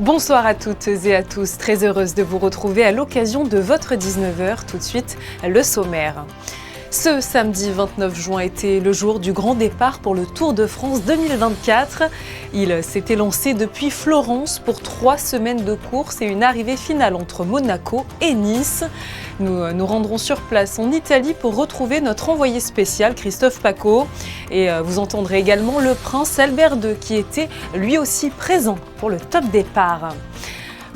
Bonsoir à toutes et à tous, très heureuse de vous retrouver à l'occasion de votre 19h. Tout de suite, le sommaire. Ce samedi 29 juin était le jour du grand départ pour le Tour de France 2024. Il s'était lancé depuis Florence pour 3 semaines de course et une arrivée finale entre Monaco et Nice. Nous nous rendrons sur place en Italie pour retrouver notre envoyé spécial Christophe Pacaud. Et vous entendrez également le prince Albert II qui était lui aussi présent pour le top départ.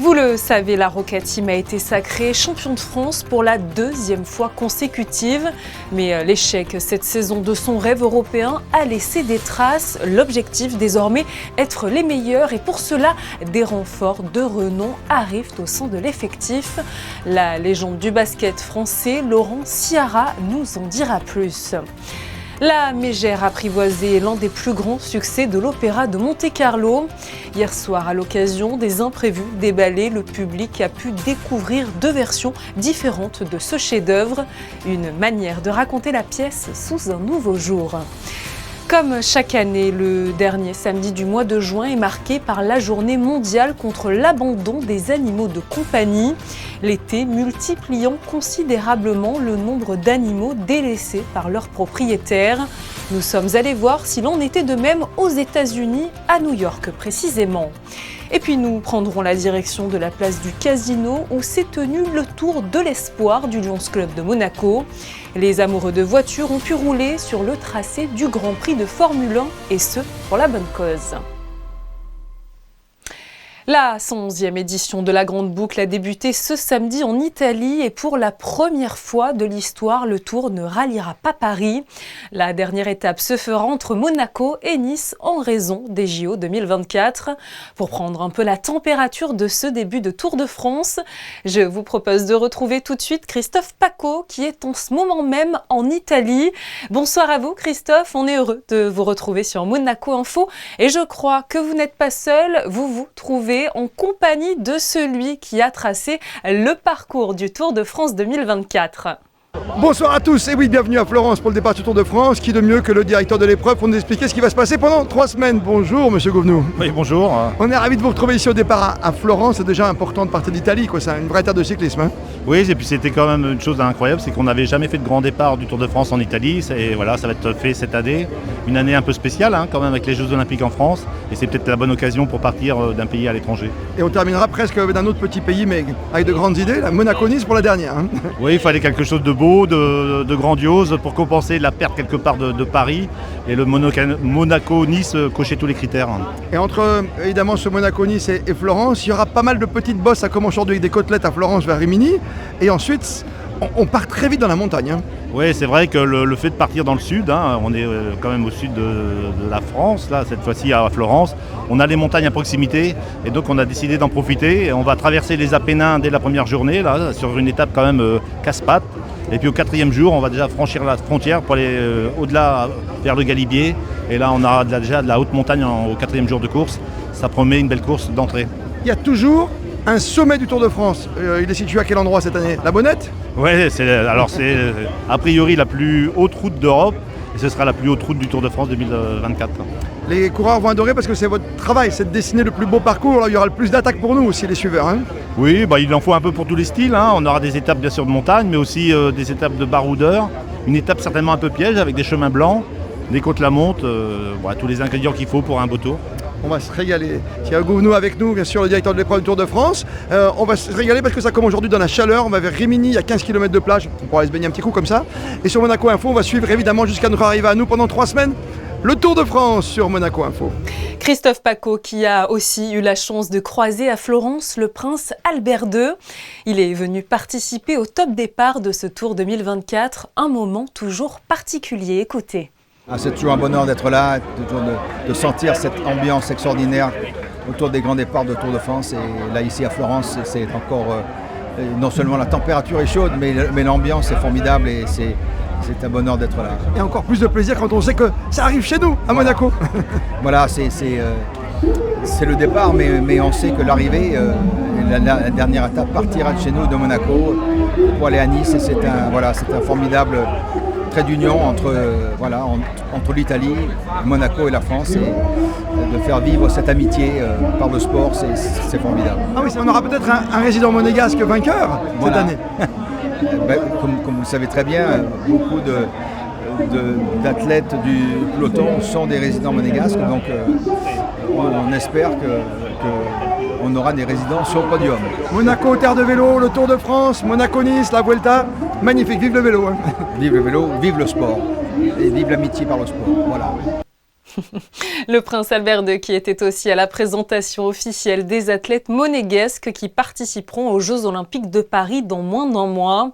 Vous le savez, la Roca Team a été sacrée champion de France pour la 2e fois consécutive. Mais l'échec cette saison de son rêve européen a laissé des traces. L'objectif désormais, être les meilleurs. Et pour cela, des renforts de renom arrivent au sein de l'effectif. La légende du basket français, Laurent Ciara, nous en dira plus. La Mégère apprivoisée est l'un des plus grands succès de l'Opéra de Monte-Carlo. Hier soir, à l'occasion des imprévus déballés, le public a pu découvrir 2 versions différentes de ce chef-d'œuvre. Une manière de raconter la pièce sous un nouveau jour. Comme chaque année, le dernier samedi du mois de juin est marqué par la journée mondiale contre l'abandon des animaux de compagnie. L'été multipliant considérablement le nombre d'animaux délaissés par leurs propriétaires. Nous sommes allés voir s'il en était de même aux États-Unis, à New York précisément. Et puis nous prendrons la direction de la place du Casino où s'est tenu le Tour de l'Espoir du Lions Club de Monaco. Les amoureux de voitures ont pu rouler sur le tracé du Grand Prix de Formule 1 et ce, pour la bonne cause. La 111e édition de la Grande Boucle a débuté ce samedi en Italie et pour la première fois de l'histoire, le Tour ne ralliera pas Paris. La dernière étape se fera entre Monaco et Nice en raison des JO 2024. Pour prendre un peu la température de ce début de Tour de France, je vous propose de retrouver tout de suite Christophe Pacaud qui est en ce moment même en Italie. Bonsoir à vous Christophe, on est heureux de vous retrouver sur Monaco Info et je crois que vous n'êtes pas seul, vous vous trouvez en compagnie de celui qui a tracé le parcours du Tour de France 2024. Bonsoir à tous et oui, bienvenue à Florence pour le départ du Tour de France. Qui de mieux que le directeur de l'épreuve pour nous expliquer ce qui va se passer pendant 3 semaines. Bonjour Monsieur Gouvenou. Oui, bonjour. On est ravis de vous retrouver ici au départ à Florence. C'est déjà important de partir d'Italie, quoi. C'est une vraie terre de cyclisme. Hein. Oui, et puis c'était quand même une chose incroyable, c'est qu'on n'avait jamais fait de grand départ du Tour de France en Italie. Et voilà, ça va être fait cette année. Une année un peu spéciale quand même avec les Jeux Olympiques en France. Et c'est peut-être la bonne occasion pour partir d'un pays à l'étranger. Et on terminera presque d'un autre petit pays, mais avec de grandes idées. La Monaco-Nice pour la dernière. Hein. Oui, il fallait quelque chose de beau, de grandiose pour compenser la perte quelque part de Paris. Et le Monaco-Nice cochait tous les critères. Et entre évidemment ce Monaco-Nice et Florence, il y aura pas mal de petites bosses. Ça commence aujourd'hui avec des côtelettes à Florence vers Rimini. Et ensuite, on part très vite dans la montagne. Hein. Oui, c'est vrai que le fait de partir dans le sud, on est quand même au sud de la France, là, cette fois-ci à Florence. On a les montagnes à proximité et donc on a décidé d'en profiter. Et on va traverser les Apennins dès la première journée, là, sur une étape quand même casse-pattes. Et puis au 4e jour, on va déjà franchir la frontière pour aller au-delà vers le Galibier. Et là, on aura déjà de la haute montagne au 4e jour de course. Ça promet une belle course d'entrée. Il y a toujours un sommet du Tour de France. Il est situé à quel endroit cette année? La Bonnette? Oui, c'est a priori la plus haute route d'Europe. Et ce sera la plus haute route du Tour de France 2024. Les coureurs vont adorer parce que c'est votre travail, c'est de dessiner le plus beau parcours. Là, il y aura le plus d'attaques pour nous aussi, les suiveurs. Hein. Oui, il en faut un peu pour tous les styles. On aura des étapes bien sûr de montagne, mais aussi des étapes de baroudeur. Une étape certainement un peu piège avec des chemins blancs, des côtes-la-monte, tous les ingrédients qu'il faut pour un beau tour. On va se régaler. Thierry Gouvenou avec nous, bien sûr, le directeur de l'épreuve du Tour de France. On va se régaler parce que ça commence aujourd'hui dans la chaleur. On va vers Rimini, il y a 15 km de plage. On pourra aller se baigner un petit coup comme ça. Et sur Monaco Info, on va suivre évidemment jusqu'à notre arrivée à nous pendant 3 semaines. Le Tour de France sur Monaco Info. Christophe Pacaud qui a aussi eu la chance de croiser à Florence le prince Albert II. Il est venu participer au top départ de ce Tour 2024. Un moment toujours particulier. Écoutez. C'est toujours un bonheur d'être là, de sentir cette ambiance extraordinaire autour des grands départs de Tour de France. Et là, ici à Florence, c'est encore, non seulement la température est chaude, mais l'ambiance est formidable et c'est un bonheur d'être là. Et encore plus de plaisir quand on sait que ça arrive chez nous, à Monaco. Voilà, c'est le départ, mais on sait que l'arrivée, la dernière étape partira de chez nous, de Monaco, pour aller à Nice. Et c'est un formidable trait d'union entre l'Italie, Monaco et la France. Et de faire vivre cette amitié par le sport, c'est formidable. Ah oui, on aura peut-être un résident monégasque vainqueur cette année. Comme vous le savez très bien, beaucoup d'athlètes du peloton sont des résidents monégasques, donc on espère qu'on aura des résidents sur le podium. Monaco, terre de vélo, le Tour de France, Monaco-Nice, la Vuelta, magnifique, vive le vélo. Hein. Vive le vélo, vive le sport, et vive l'amitié par le sport, voilà. Le prince Albert II qui était aussi à la présentation officielle des athlètes monégasques qui participeront aux Jeux Olympiques de Paris dans moins d'un mois.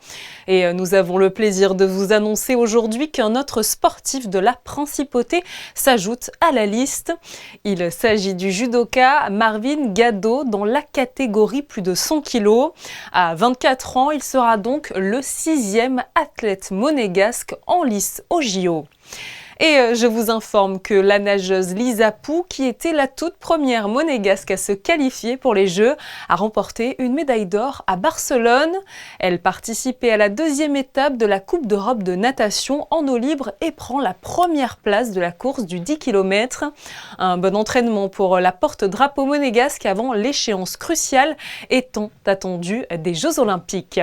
Et nous avons le plaisir de vous annoncer aujourd'hui qu'un autre sportif de la Principauté s'ajoute à la liste. Il s'agit du judoka Marvin Gado dans la catégorie plus de 100 kg. À 24 ans, il sera donc le 6e athlète monégasque en lice au JO. Et je vous informe que la nageuse Lisa Pou, qui était la toute première monégasque à se qualifier pour les Jeux, a remporté une médaille d'or à Barcelone. Elle participait à la 2e étape de la Coupe d'Europe de natation en eau libre et prend la première place de la course du 10 km. Un bon entraînement pour la porte-drapeau monégasque avant l'échéance cruciale étant attendue des Jeux Olympiques.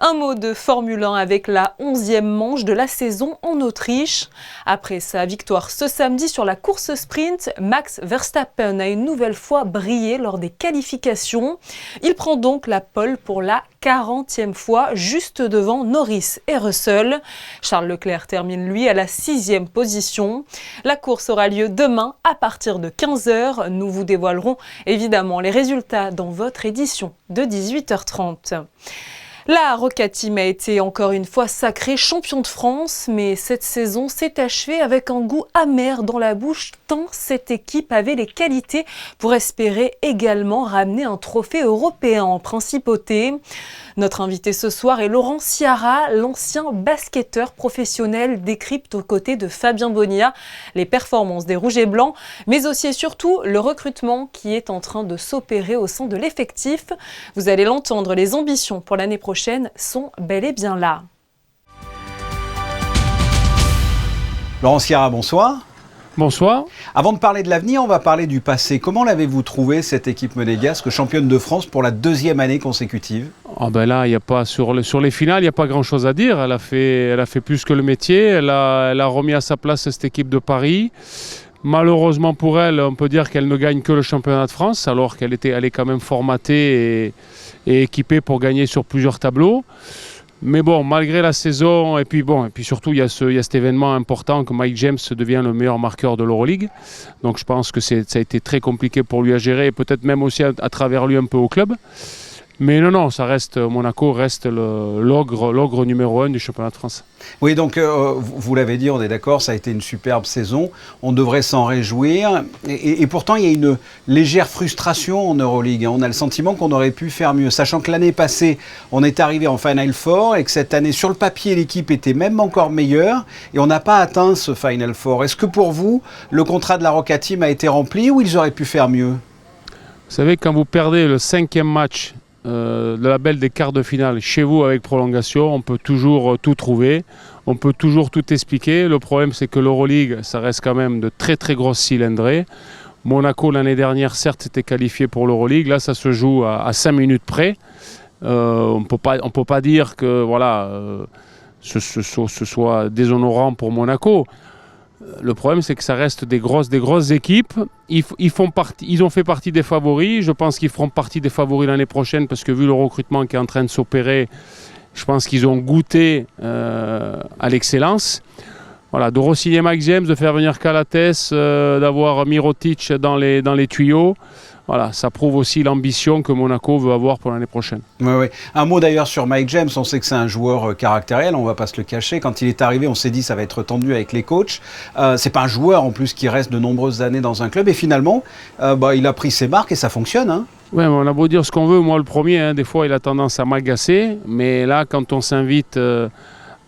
Un mot de Formule 1 avec la 11e manche de la saison en Autriche. Après sa victoire ce samedi sur la course sprint, Max Verstappen a une nouvelle fois brillé lors des qualifications. Il prend donc la pole pour la 40e fois, juste devant Norris et Russell. Charles Leclerc termine lui à la 6e position. La course aura lieu demain à partir de 15h. Nous vous dévoilerons évidemment les résultats dans votre édition de 18h30. La Roca Team a été encore une fois sacrée champion de France, mais cette saison s'est achevée avec un goût amer dans la bouche tant cette équipe avait les qualités pour espérer également ramener un trophée européen en Principauté. Notre invité ce soir est Laurent Ciara, l'ancien basketteur professionnel, décrypte aux côtés de Fabien Bonilla les performances des Rouges et Blancs, mais aussi et surtout le recrutement qui est en train de s'opérer au sein de l'effectif. Vous allez l'entendre, les ambitions pour l'année prochaine sont bel et bien là. Laurent Ciara, bonsoir. Bonsoir. Avant de parler de l'avenir, on va parler du passé. Comment l'avez-vous trouvé, cette équipe monégasque, championne de France pour la 2e année consécutive ? Là, y a pas, sur les finales, il n'y a pas grand-chose à dire. Elle a fait plus que le métier. Elle a remis à sa place cette équipe de Paris. Malheureusement pour elle, on peut dire qu'elle ne gagne que le championnat de France, alors qu'elle est quand même formatée et équipée pour gagner sur plusieurs tableaux. Mais bon, malgré la saison, et puis surtout, il y a cet événement important que Mike James devient le meilleur marqueur de l'Euroleague. Donc je pense que ça a été très compliqué pour lui à gérer, et peut-être même aussi à travers lui un peu au club. Mais non, Monaco reste l'ogre numéro 1 du championnat de France. Oui, donc vous l'avez dit, on est d'accord, ça a été une superbe saison. On devrait s'en réjouir. Et pourtant, il y a une légère frustration en Euroleague. On a le sentiment qu'on aurait pu faire mieux. Sachant que l'année passée, on est arrivé en Final Four et que cette année, sur le papier, l'équipe était même encore meilleure. Et on n'a pas atteint ce Final Four. Est-ce que pour vous, le contrat de la Roca Team a été rempli ou ils auraient pu faire mieux ? Vous savez, quand vous perdez le 5e match de la belle des quarts de finale chez vous avec prolongation, on peut toujours tout trouver, on peut toujours tout expliquer. Le problème, c'est que l'Euroleague, ça reste quand même de très très grosses cylindrées. Monaco l'année dernière, certes, était qualifié pour l'Euroleague. Là, ça se joue à 5 minutes près. On peut pas dire que ce soit déshonorant pour Monaco. Le problème, c'est que ça reste des grosses équipes. Ils ont fait partie des favoris. Je pense qu'ils feront partie des favoris l'année prochaine parce que vu le recrutement qui est en train de s'opérer, je pense qu'ils ont goûté à l'excellence. Voilà, de re-signer Mike James, de faire venir Calates, d'avoir Mirotic dans les tuyaux. Voilà, ça prouve aussi l'ambition que Monaco veut avoir pour l'année prochaine. Oui. Un mot d'ailleurs sur Mike James, on sait que c'est un joueur caractériel, on ne va pas se le cacher. Quand il est arrivé, on s'est dit ça va être tendu avec les coachs. C'est pas un joueur en plus qui reste de nombreuses années dans un club et finalement, il a pris ses marques et ça fonctionne. Hein. Oui, mais on a beau dire ce qu'on veut, moi le premier, des fois il a tendance à m'agacer, mais là quand on s'invite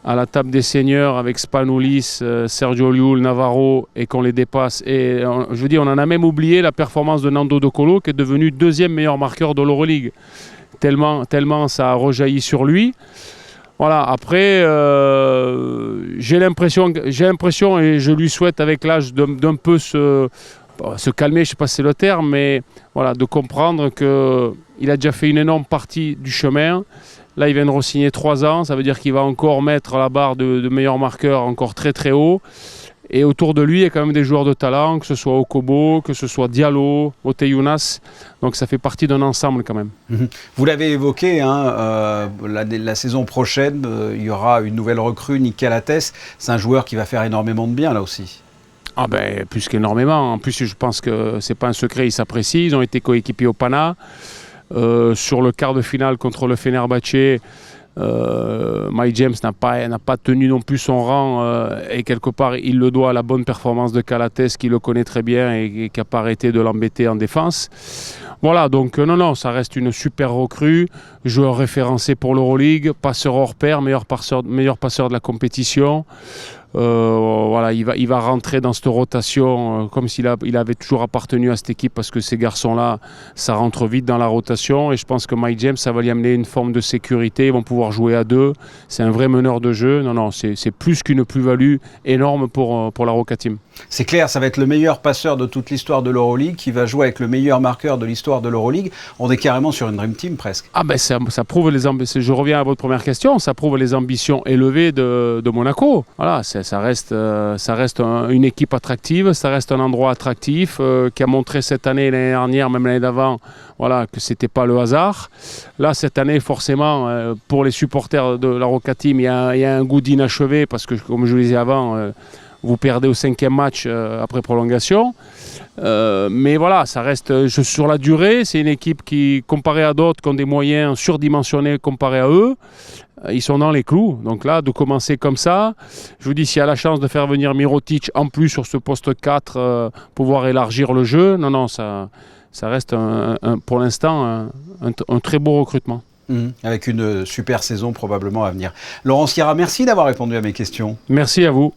à la table des seniors avec Spanoulis, Sergio Llull, Navarro et qu'on les dépasse. Et on en a même oublié la performance de Nando De Colo qui est devenu 2e meilleur marqueur de l'Euroleague. Tellement ça a rejailli sur lui. Voilà, après, j'ai l'impression et je lui souhaite avec l'âge d'un peu se calmer, je ne sais pas si c'est le terme, mais voilà, de comprendre qu'il a déjà fait une énorme partie du chemin. Là, il vient de re-signer 3 ans, ça veut dire qu'il va encore mettre la barre de meilleur marqueur encore très très haut. Et autour de lui, il y a quand même des joueurs de talent, que ce soit Okobo, que ce soit Diallo, Oteyounas. Donc ça fait partie d'un ensemble quand même. Vous l'avez évoqué, hein, la saison prochaine, il y aura une nouvelle recrue, Nick Calates. C'est un joueur qui va faire énormément de bien là aussi. Ah ben, plus qu'énormément. En plus, je pense que c'est pas un secret, ils s'apprécient. Ils ont été coéquipiers au Pana. Sur le quart de finale contre le Fenerbahçe, Mike James n'a pas tenu non plus son rang et quelque part il le doit à la bonne performance de Calates qui le connaît très bien et qui n'a pas arrêté de l'embêter en défense. Voilà, donc non, ça reste une super recrue, joueur référencé pour l'Euroleague, passeur hors pair, meilleur passeur de la compétition. Voilà, il va rentrer dans cette rotation comme s'il avait toujours appartenu à cette équipe parce que ces garçons-là, ça rentre vite dans la rotation et je pense que Mike James, ça va lui amener une forme de sécurité, ils vont pouvoir jouer à 2, c'est un vrai meneur de jeu, non, c'est plus qu'une plus-value énorme pour la Roca Team. C'est clair, ça va être le meilleur passeur de toute l'histoire de l'Euroleague qui va jouer avec le meilleur marqueur de l'histoire de l'Euroleague. On est carrément sur une Dream Team presque. Ah ben ça prouve les ambitions, je reviens à votre première question, ça prouve les ambitions élevées de Monaco. Voilà, ça reste une équipe attractive, ça reste un endroit attractif qui a montré cette année, l'année dernière, même l'année d'avant, voilà, que c'était pas le hasard. Là, cette année, forcément, pour les supporters de la Roca Team, il y a un goût d'inachevé parce que, comme je le disais avant, vous perdez au 5e match après prolongation. Mais voilà, ça reste sur la durée. C'est une équipe qui, comparée à d'autres, qui ont des moyens surdimensionnés comparés à eux, ils sont dans les clous. Donc là, de commencer comme ça, je vous dis, s'il y a la chance de faire venir Mirotic en plus sur ce poste 4, pouvoir élargir le jeu, non, ça reste pour l'instant un très beau recrutement. Avec une super saison probablement à venir. Laurent Sierra, merci d'avoir répondu à mes questions. Merci à vous.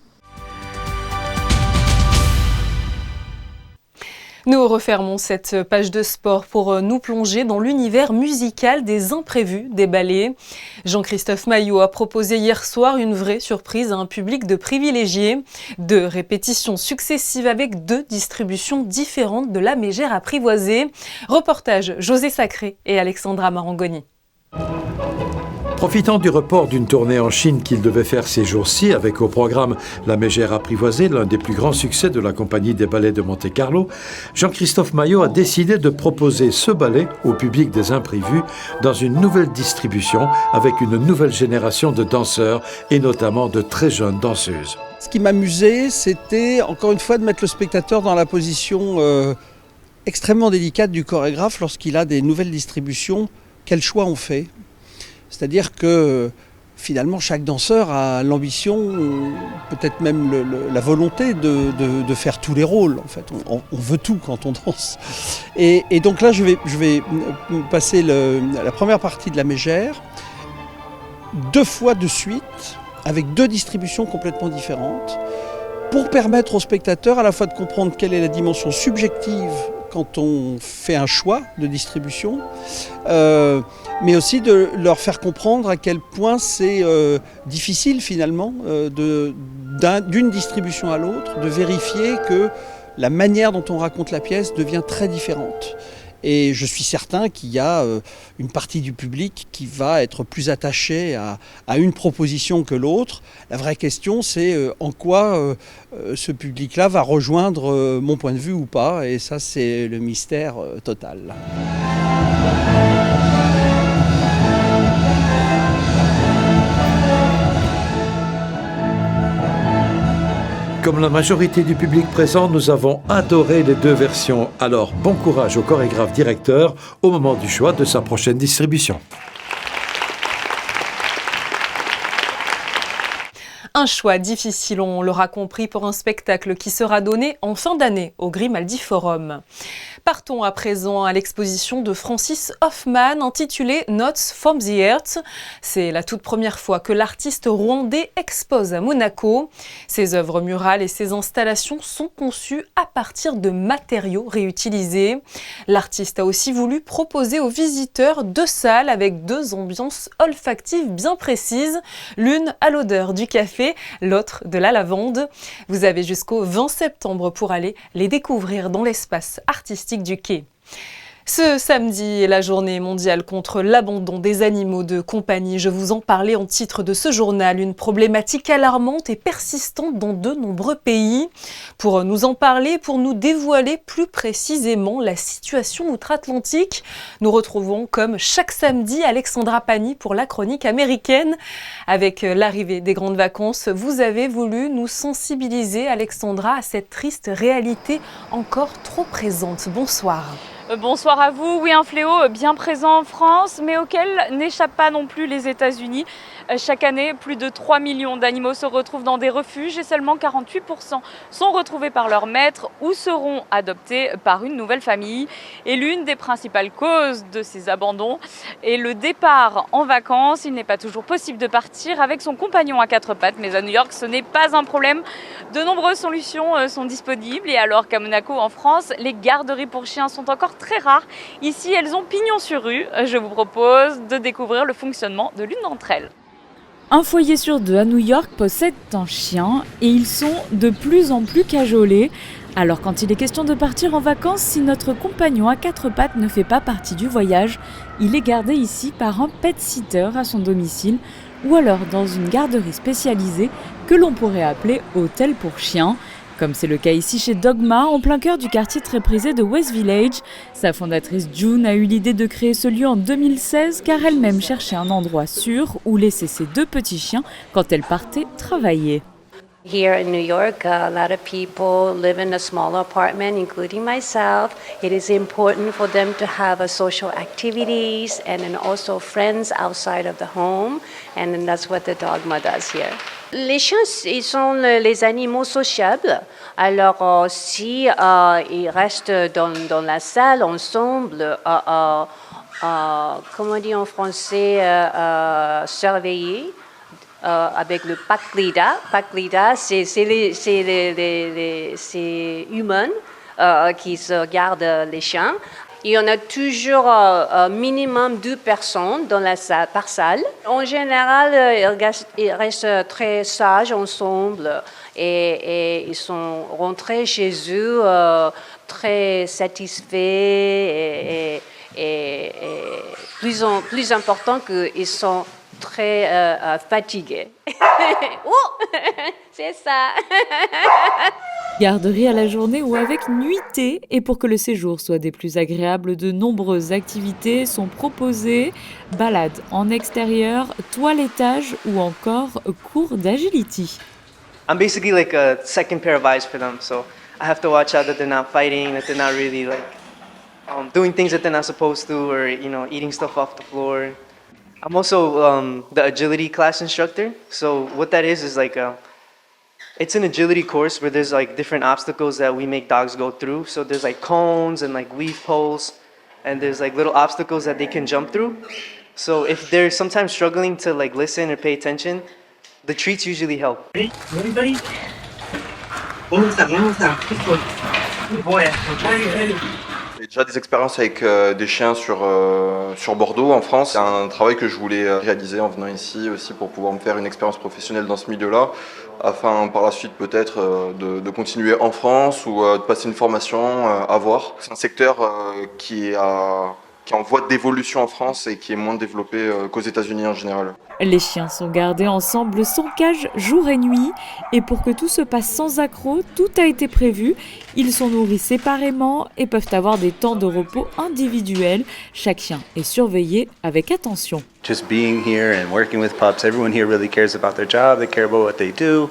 Nous refermons cette page de sport pour nous plonger dans l'univers musical des imprévus des ballets. Jean-Christophe Maillot a proposé hier soir une vraie surprise à un public de privilégiés. 2 répétitions successives avec 2 distributions différentes de la mégère apprivoisée. Reportage José Sacré et Alexandra Marangoni. Profitant du report d'une tournée en Chine qu'il devait faire ces jours-ci, avec au programme La Mégère apprivoisée, l'un des plus grands succès de la compagnie des ballets de Monte-Carlo, Jean-Christophe Maillot a décidé de proposer ce ballet au public des imprévus dans une nouvelle distribution avec une nouvelle génération de danseurs et notamment de très jeunes danseuses. Ce qui m'amusait, c'était encore une fois de mettre le spectateur dans la position extrêmement délicate du chorégraphe lorsqu'il a des nouvelles distributions. Quel choix on fait ? C'est-à-dire que finalement chaque danseur a l'ambition, peut-être même la volonté de faire tous les rôles. En fait, on veut tout quand on danse. Et donc là, je vais passer la première partie de la mégère 2 fois de suite avec 2 distributions complètement différentes pour permettre aux spectateurs à la fois de comprendre quelle est la dimension subjective quand on fait un choix de distribution, mais aussi de leur faire comprendre à quel point c'est difficile finalement d'une distribution à l'autre, de vérifier que la manière dont on raconte la pièce devient très différente. Et je suis certain qu'il y a une partie du public qui va être plus attachée à une proposition que l'autre. La vraie question, c'est en quoi ce public-là va rejoindre mon point de vue ou pas. Et ça, c'est le mystère total. Comme la majorité du public présent, nous avons adoré les 2 versions. Alors, bon courage au chorégraphe directeur au moment du choix de sa prochaine distribution. Un choix difficile, on l'aura compris, pour un spectacle qui sera donné en fin d'année au Grimaldi Forum. Partons à présent à l'exposition de Francis Hoffman intitulée Notes from the Earth. C'est la toute première fois que l'artiste rwandais expose à Monaco. Ses œuvres murales et ses installations sont conçues à partir de matériaux réutilisés. L'artiste a aussi voulu proposer aux visiteurs 2 salles avec 2 ambiances olfactives bien précises, l'une à l'odeur du café l'année, l'autre de la lavande. Vous avez jusqu'au 20 septembre pour aller les découvrir dans l'espace artistique du quai. Ce samedi est la journée mondiale contre l'abandon des animaux de compagnie. Je vous en parlais en titre de ce journal, une problématique alarmante et persistante dans de nombreux pays. Pour nous en parler, pour nous dévoiler plus précisément la situation outre-Atlantique, nous retrouvons comme chaque samedi Alexandra Pani pour la chronique américaine. Avec l'arrivée des grandes vacances, vous avez voulu nous sensibiliser, Alexandra, à cette triste réalité encore trop présente. Bonsoir. Bonsoir à vous. Oui, un fléau bien présent en France, mais auquel n'échappent pas non plus les États-Unis. Chaque année, plus de 3 millions d'animaux se retrouvent dans des refuges et seulement 48% sont retrouvés par leur maître ou seront adoptés par une nouvelle famille. Et l'une des principales causes de ces abandons est le départ en vacances. Il n'est pas toujours possible de partir avec son compagnon à quatre pattes, mais à New York, ce n'est pas un problème. De nombreuses solutions sont disponibles et alors qu'à Monaco, en France, les garderies pour chiens sont encore très rares. Ici, elles ont pignon sur rue. Je vous propose de découvrir le fonctionnement de l'une d'entre elles. Un foyer sur deux à New York possède un chien et ils sont de plus en plus cajolés. Alors quand il est question de partir en vacances, si notre compagnon à quatre pattes ne fait pas partie du voyage, il est gardé ici par un pet-sitter à son domicile ou alors dans une garderie spécialisée que l'on pourrait appeler hôtel pour chiens. Comme c'est le cas ici chez Dogma, en plein cœur du quartier très prisé de West Village. Sa fondatrice June a eu l'idée de créer ce lieu en 2016 car elle-même cherchait un endroit sûr où laisser ses deux petits chiens quand elle partait travailler. Here in New York, a lot of people live in a small apartment, including myself. It is important for them to have social activities and then also friends outside of the home, and then that's what the Dogma does here. Les chiens, ils sont les animaux sociables. Alors, si ils restent dans la salle ensemble, comment on dit en français, surveillés. Avec le pack leader, c'est humain qui se gardent les chiens. Il y en a toujours minimum 2 personnes dans la salle, par salle. En général, ils restent très sages ensemble et ils sont rentrés chez eux très satisfaits et plus important qu'ils sont très fatigué. Oh, c'est ça. Garderie à la journée ou avec nuitée. Et pour que le séjour soit des plus agréables, de nombreuses activités sont proposées. Balades en extérieur, toilettage ou encore cours d'agility. I'm basically like a second pair of eyes for them, so I have to watch out that they're not fighting, that they're not really like doing things that they're not supposed to, or eating stuff off the floor. I'm also the agility class instructor. So what that is like it's an agility course where there's like different obstacles that we make dogs go through. So there's like cones and like leaf poles, and there's like little obstacles that they can jump through. So if they're sometimes struggling to like listen or pay attention, the treats usually help. Everybody, J'ai déjà des expériences avec des chiens sur Bordeaux, en France. C'est un travail que je voulais réaliser en venant ici aussi pour pouvoir me faire une expérience professionnelle dans ce milieu-là, afin par la suite peut-être de continuer en France ou de passer une formation à voir. C'est un secteur qui est en voie d'évolution en France et qui est moins développé qu'aux États-Unis en général. Les chiens sont gardés ensemble sans cage jour et nuit. Et pour que tout se passe sans accroc, tout a été prévu. Ils sont nourris séparément et peuvent avoir des temps de repos individuels. Chaque chien est surveillé avec attention. Just being here and working with pups, everyone here really cares about their job, they care about what they do.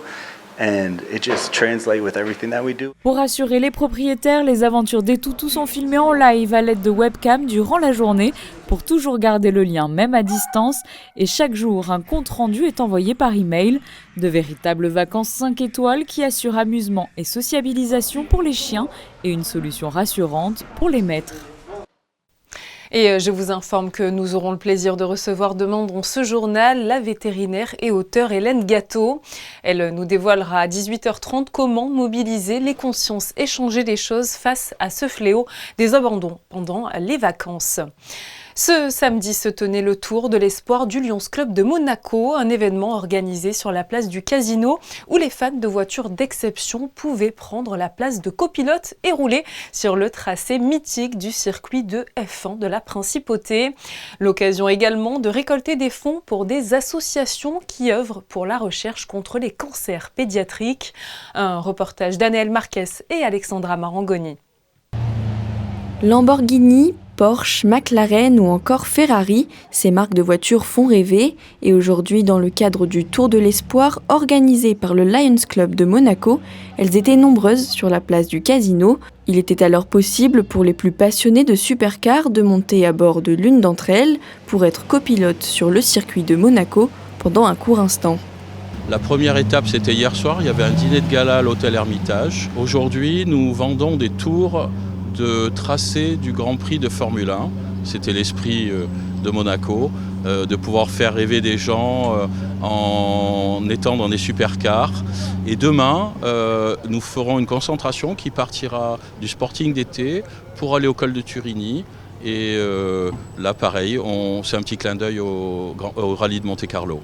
And it just translates with everything that we do. Pour rassurer les propriétaires, les aventures des toutous sont filmées en live à l'aide de webcam durant la journée pour toujours garder le lien même à distance. Et chaque jour, un compte-rendu est envoyé par email. De véritables vacances 5 étoiles qui assurent amusement et sociabilisation pour les chiens et une solution rassurante pour les maîtres. Et je vous informe que nous aurons le plaisir de recevoir demain dans ce journal la vétérinaire et auteure Hélène Gâteau. Elle nous dévoilera à 18h30 comment mobiliser les consciences et changer les choses face à ce fléau des abandons pendant les vacances. Ce samedi se tenait le Tour de l'Espoir du Lions Club de Monaco, un événement organisé sur la place du Casino où les fans de voitures d'exception pouvaient prendre la place de copilote et rouler sur le tracé mythique du circuit de F1 de la Principauté. L'occasion également de récolter des fonds pour des associations qui œuvrent pour la recherche contre les cancers pédiatriques. Un reportage d'Anaël Marquez et Alexandra Marangoni. Lamborghini, Porsche, McLaren ou encore Ferrari, ces marques de voitures font rêver et aujourd'hui dans le cadre du Tour de l'Espoir organisé par le Lions Club de Monaco, elles étaient nombreuses sur la place du Casino. Il était alors possible pour les plus passionnés de supercars de monter à bord de l'une d'entre elles pour être copilote sur le circuit de Monaco pendant un court instant. La première étape, c'était hier soir, il y avait un dîner de gala à l'hôtel Hermitage. Aujourd'hui, nous vendons des tours de tracé du Grand Prix de Formule 1. C'était l'esprit de Monaco, de pouvoir faire rêver des gens en étant dans des supercars. Et demain, nous ferons une concentration qui partira du Sporting d'été pour aller au col de Turini. Et là, pareil, c'est un petit clin d'œil au rallye de Monte-Carlo.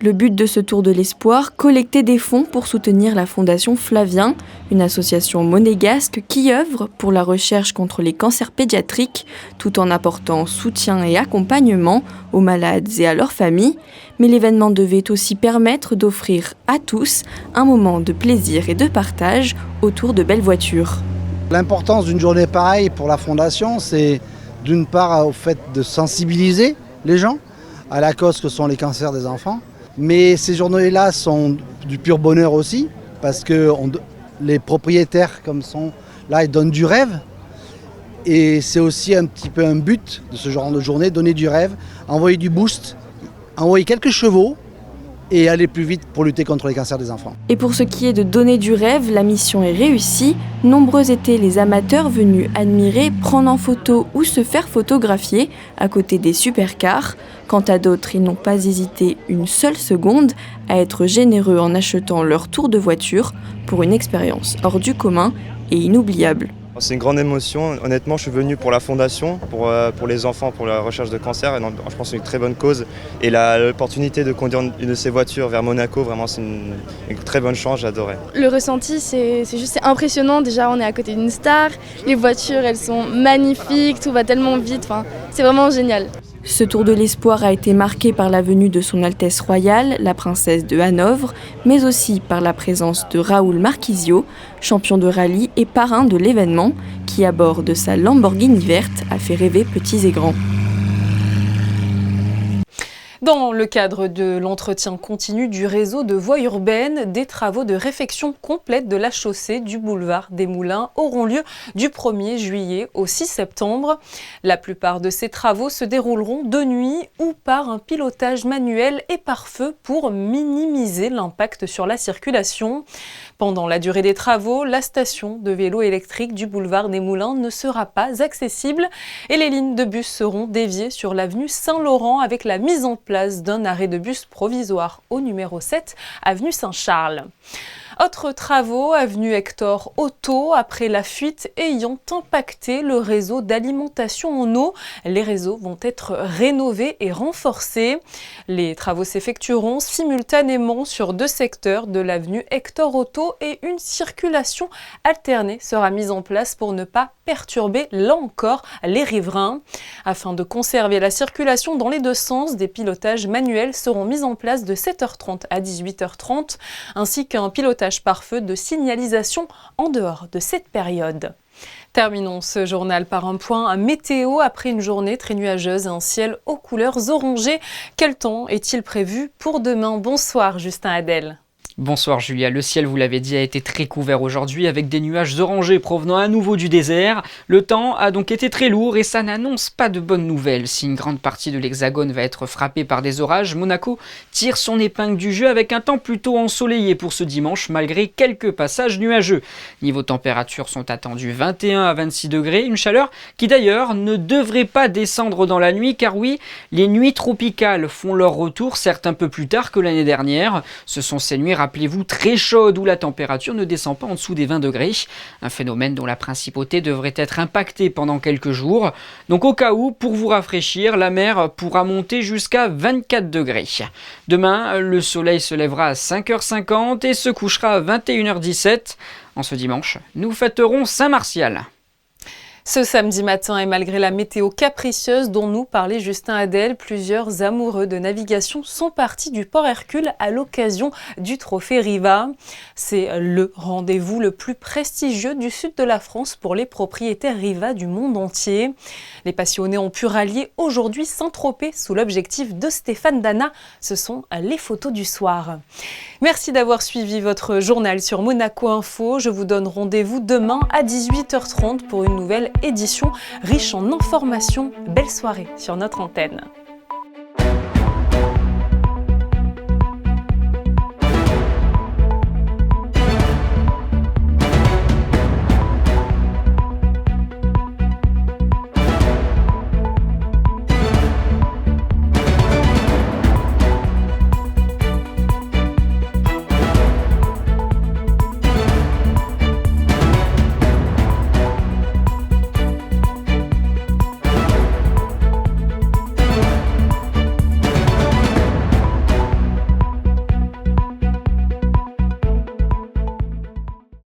Le but de ce Tour de l'Espoir, collecter des fonds pour soutenir la Fondation Flavien, une association monégasque qui œuvre pour la recherche contre les cancers pédiatriques, tout en apportant soutien et accompagnement aux malades et à leurs familles. Mais l'événement devait aussi permettre d'offrir à tous un moment de plaisir et de partage autour de belles voitures. L'importance d'une journée pareille pour la Fondation, c'est d'une part au fait de sensibiliser les gens à la cause que sont les cancers des enfants. Mais ces journées-là sont du pur bonheur aussi, parce que les propriétaires comme sont là, ils donnent du rêve. Et c'est aussi un petit peu un but de ce genre de journée, donner du rêve, envoyer du boost, envoyer quelques chevaux et aller plus vite pour lutter contre les cancers des enfants. Et pour ce qui est de donner du rêve, la mission est réussie. Nombreux étaient les amateurs venus admirer, prendre en photo ou se faire photographier à côté des supercars. Quant à d'autres, ils n'ont pas hésité une seule seconde à être généreux en achetant leur tour de voiture pour une expérience hors du commun et inoubliable. C'est une grande émotion. Honnêtement, je suis venu pour la fondation, pour les enfants, pour la recherche de cancer. Et non, je pense que c'est une très bonne cause. Et l'opportunité de conduire une de ces voitures vers Monaco, vraiment, c'est une très bonne chance. J'adorais. Le ressenti, c'est impressionnant. Déjà, on est à côté d'une star. Les voitures, elles sont magnifiques. Tout va tellement vite. Enfin, c'est vraiment génial. Ce Tour de l'Espoir a été marqué par la venue de son Altesse Royale, la princesse de Hanovre, mais aussi par la présence de Raoul Marquisio, champion de rallye et parrain de l'événement, qui à bord de sa Lamborghini verte a fait rêver petits et grands. Dans le cadre de l'entretien continu du réseau de voies urbaines, des travaux de réfection complète de la chaussée du boulevard des Moulins auront lieu du 1er juillet au 6 septembre. La plupart de ces travaux se dérouleront de nuit ou par un pilotage manuel et par feu pour minimiser l'impact sur la circulation. Pendant la durée des travaux, la station de vélo électrique du boulevard des Moulins ne sera pas accessible et les lignes de bus seront déviées sur l'avenue Saint-Laurent avec la mise en place d'un arrêt de bus provisoire au numéro 7, avenue Saint-Charles. Autres travaux, avenue Hector Otto, après la fuite ayant impacté le réseau d'alimentation en eau. Les réseaux vont être rénovés et renforcés. Les travaux s'effectueront simultanément sur 2 secteurs de l'avenue Hector Otto et une circulation alternée sera mise en place pour ne pas perturber, là encore, les riverains. Afin de conserver la circulation dans les 2 sens, des pilotages manuels seront mis en place de 7h30 à 18h30, ainsi qu'un pilotage par feu de signalisation en dehors de cette période. Terminons ce journal par un point météo après une journée très nuageuse et un ciel aux couleurs orangées. Quel temps est-il prévu pour demain? Bonsoir Justin Adel. Bonsoir Julia, le ciel, vous l'avez dit, a été très couvert aujourd'hui avec des nuages orangés provenant à nouveau du désert. Le temps a donc été très lourd et ça n'annonce pas de bonnes nouvelles. Si une grande partie de l'Hexagone va être frappée par des orages, Monaco tire son épingle du jeu avec un temps plutôt ensoleillé pour ce dimanche malgré quelques passages nuageux. Niveau température sont attendus 21 à 26 degrés, une chaleur qui d'ailleurs ne devrait pas descendre dans la nuit car oui, les nuits tropicales font leur retour certes un peu plus tard que l'année dernière. Ce sont ces nuits rappelez-vous, très chaude où la température ne descend pas en dessous des 20 degrés. Un phénomène dont la principauté devrait être impactée pendant quelques jours. Donc au cas où, pour vous rafraîchir, la mer pourra monter jusqu'à 24 degrés. Demain, le soleil se lèvera à 5h50 et se couchera à 21h17. En ce dimanche, nous fêterons Saint-Martial. Ce samedi matin, et malgré la météo capricieuse dont nous parlait Justin Hadel, plusieurs amoureux de navigation sont partis du port Hercule à l'occasion du Trophée Riva. C'est le rendez-vous le plus prestigieux du sud de la France pour les propriétaires Riva du monde entier. Les passionnés ont pu rallier aujourd'hui Saint-Tropez sous l'objectif de Stéphane Dana. Ce sont les photos du soir. Merci d'avoir suivi votre journal sur Monaco Info. Je vous donne rendez-vous demain à 18h30 pour une nouvelle édition riche en informations. Belle soirée sur notre antenne.